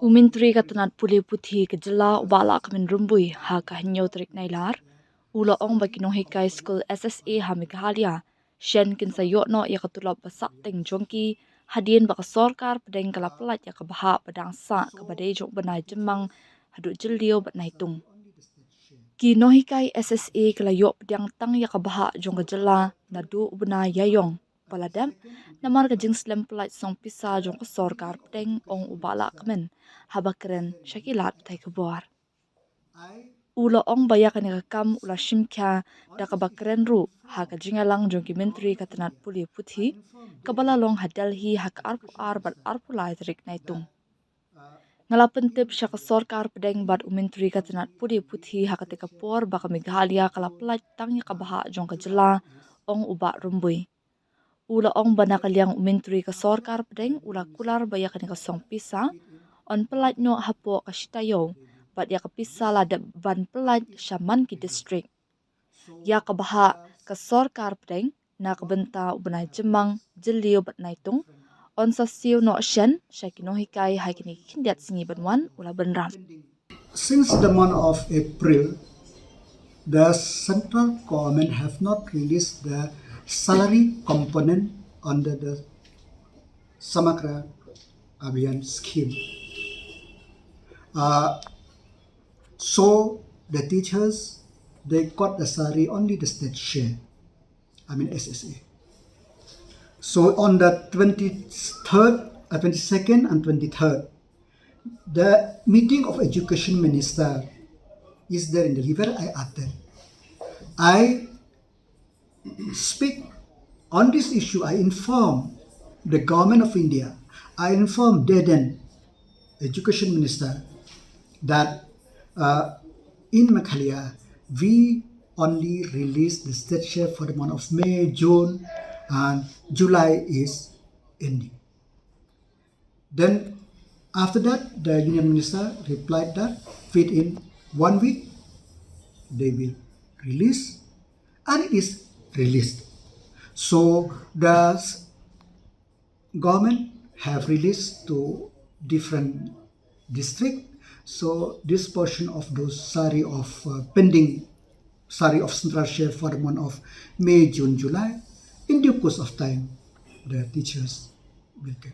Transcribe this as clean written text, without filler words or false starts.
Umintri katanat puli puthi ke jela uba Lahkmen Rymbui ha ka hinyo trik nailar. Ula ong bagi nonghikai school SSA ha Meghalaya. Shen kin sayok no ya tulop basak ting jongki. Hadien baka Sorkar Pdeng kala pelat ya kabaha padang sa kabadai jong benai jemang haduk jelio bat naitung. Ki nonghikai SSA kala yok pedang tang ya kabaha jong ke jela nadu benai yayong. Paladam namar ka jing slam pelat song pisa jong ke Sorkar Pdeng ong uba Lahkmen habakren Syllad tai kebuar. Ula ong bayakan ya kam ula shimkya da kabakren ru ha ka jingalang jong ki menteri katanat puli puthi kabala long hadalhi ha ka arpu bat arpu lai trik naitung. Ngalapen tip sya ka Sorkar Pdeng bat menteri katanat puli puthi ha ka tekapor baka Meghalaya kala pelat tang ya kabaha jong ka jela ong uba Rymbui. Ula ong bana kaliang menteri ka Sorkar Pdeng ula kular bayakan ka song pisa on pelat no hapo ka shitayo bat ya kapisa la de ban pelat shaman ki district. Ya kabaha ka Sorkar Pdeng na kabenta ubenai jemang jelio bat naitung on sasiu no Shen syaki nonghikai hai kini kindiat singi banwan ula benram. Since the month of April, the central government have not released the salary component under the Samagra Abhiyan scheme. So the teachers, they got the salary only the state share, SSA. So on the 22nd and 23rd, the meeting of education minister is there in the river. I attend. I speak on this issue. I inform the government of India. I inform then education minister that in Meghalaya we only release the state share for the month of May, June, and July is ending. Then after that, the union minister replied that within 1 week they will release, and it is released. So the government have released to different district. So this portion of those salary of pending salary of central share for the month of May, June, July, in due course of time, the teachers will get.